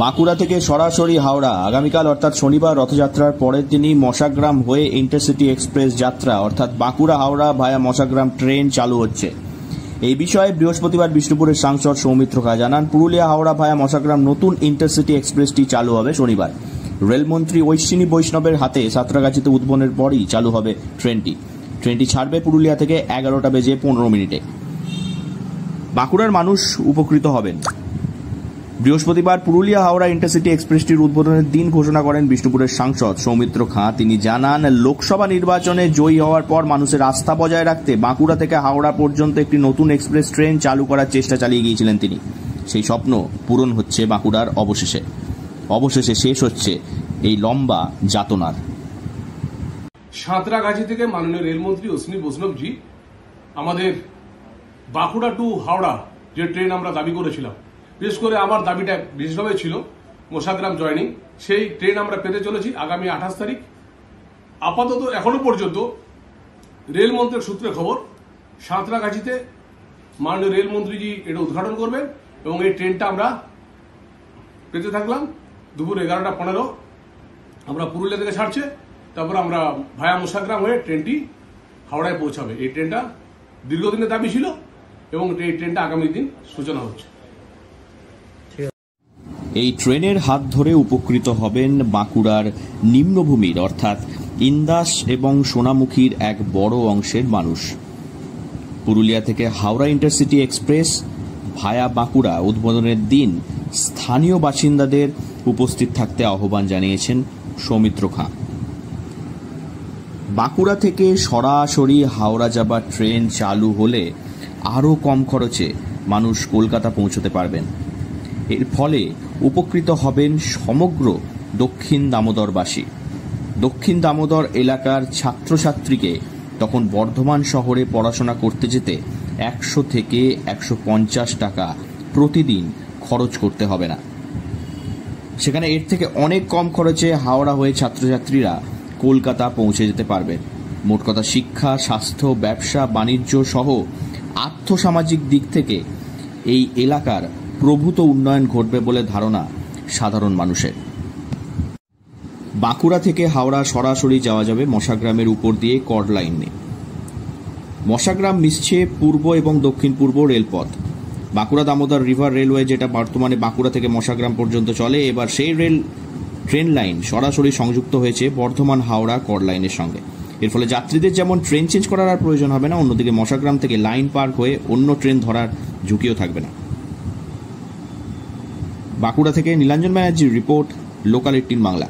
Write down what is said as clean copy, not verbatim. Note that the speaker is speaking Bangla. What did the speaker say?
বাঁকুড়া থেকে সরাসরি হাওড়া আগামীকাল অর্থাৎ শনিবার রথযাত্রার পরের দিনই মশাগ্রাম হয়ে ইন্টারসিটি এক্সপ্রেস যাত্রা অর্থাৎ বাঁকুড়া হাওড়া ভায়া মশাগ্রাম ট্রেন চালু হচ্ছে। এই বিষয়ে বৃহস্পতিবার বিষ্ণুপুরের সাংসদ সৌমিত্র খা জানান, পুরুলিয়া হাওড়া ভায়া মশাগ্রাম নতুন ইন্টারসিটি এক্সপ্রেসটি চালু হবে শনিবার। রেলমন্ত্রী ঐশ্বিনী বৈষ্ণবের হাতে সাঁতরাগাছিতে উদ্বোধনের পরই চালু হবে ট্রেনটি ছাড়বে পুরুলিয়া থেকে 11:15 বাঁকুড়ার মানুষ উপকৃত হবেন। বৃহস্পতিবার পুরুলিয়া হাওড়া ইন্টারসিটি এক্সপ্রেসটির উদ্বোধনের দিন ঘোষণা করেন বিষ্ণুপুরের সাংসদ সৌমিত্র খা। তিনি জানান, লোকসভা নির্বাচনে জয়ী হওয়ার পর মানুষের আস্থা বজায় রাখতে বাঁকুড়া থেকে হাওড়া পর্যন্ত একটি নতুন এক্সপ্রেস ট্রেন চালু করার চেষ্টা চালিয়ে গিয়েছিলেন তিনি। সেই স্বপ্ন পূরণ হচ্ছে বাঁকুড়ার অবশেষে শেষ হচ্ছে এই লম্বা যাতনার। সাঁতরাগাছি থেকে মাননীয় রেলমন্ত্রী অশ্বিনী বৈষ্ণবজি আমাদের বাঁকুড়া টু হাওড়া যে ট্রেন আমরা দাবি করেছিলাম, বিশেষ করে আমার দাবিটা বিশেষভাবে ছিল মশাগ্রাম জয়নিং, সেই ট্রেন আমরা পেতে চলেছি আগামী 28 তারিখ। আপাতত এখনো পর্যন্ত রেলমন্ত্রীর সূত্রে খবর সাঁতরাগাছিতে মাননীয় রেলমন্ত্রীজি এটা উদ্ঘাটন করবেন এবং এই ট্রেনটা আমরা পেতে থাকলাম। দুপুর 11:15 আমরা পুরুলিয়া থেকে ছাড়ছে, তারপর আমরা ভায়া মশাগ্রাম হয়ে ট্রেনটি হাওড়ায় পৌঁছাবে। এই ট্রেনটা দীর্ঘদিনের দাবি ছিল এবং এই ট্রেনটা আগামী দিন সূচনা হচ্ছে। এই ট্রেনের হাত ধরে উপকৃত হবেন বাঁকুড়ার নিম্নভূমির অর্থাৎ ইন্দাস এবং সোনামুখীর এক বড় অংশের মানুষ। পুরুলিয়া থেকে হাওড়া ইন্টারসিটি এক্সপ্রেস ভায়া বাঁকুড়া উদ্বোধনের দিন স্থানীয় বাসিন্দাদের উপস্থিত থাকতে আহ্বান জানিয়েছেন সৌমিত্র খা। বাঁকুড়া থেকে সরাসরি হাওড়া যাবার ট্রেন চালু হলে আরও কম খরচে মানুষ কলকাতা পৌঁছতে পারবেন। এর ফলে উপকৃত হবেন সমগ্র দক্ষিণ দামোদরবাসী। দক্ষিণ দামোদর এলাকার ছাত্রছাত্রীকে তখন বর্ধমান শহরে পড়াশোনা করতে যেতে 100 থেকে 150 টাকা প্রতিদিন খরচ করতে হবে না। সেখানে এর থেকে অনেক কম খরচে হাওড়া হয়ে ছাত্রছাত্রীরা কলকাতা পৌঁছে যেতে পারবেন। মোট কথা, শিক্ষা, স্বাস্থ্য, ব্যবসা বাণিজ্য সহ আর্থসামাজিক দিক থেকে এই এলাকার প্রভূত উন্নয়ন ঘটবে বলে ধারণা সাধারণ মানুষের। বাঁকুড়া থেকে হাওড়া সরাসরি যাওয়া যাবে মশাগ্রামের উপর দিয়ে কর্ড লাইনে। মশাগ্রাম মিশছে পূর্ব এবং দক্ষিণ পূর্ব রেলপথ। বাঁকুড়া দামোদর রিভার রেলওয়ে, যেটা বর্তমানে বাঁকুড়া থেকে মশাগ্রাম পর্যন্ত চলে, এবার সেই ট্রেন লাইন সরাসরি সংযুক্ত হয়েছে বর্ধমান হাওড়া কর্ড লাইনের সঙ্গে। এর ফলে যাত্রীদের যেমন ট্রেন চেঞ্জ করার আর প্রয়োজন হবে না, অন্যদিকে মশাগ্রাম থেকে লাইন পার হয়ে অন্য ট্রেন ধরার ঝুঁকিও থাকবে না। বাঁকুড়া থেকে নীলাঞ্জন ব্যানার্জির রিপোর্ট, লোকাল 18 বাংলা।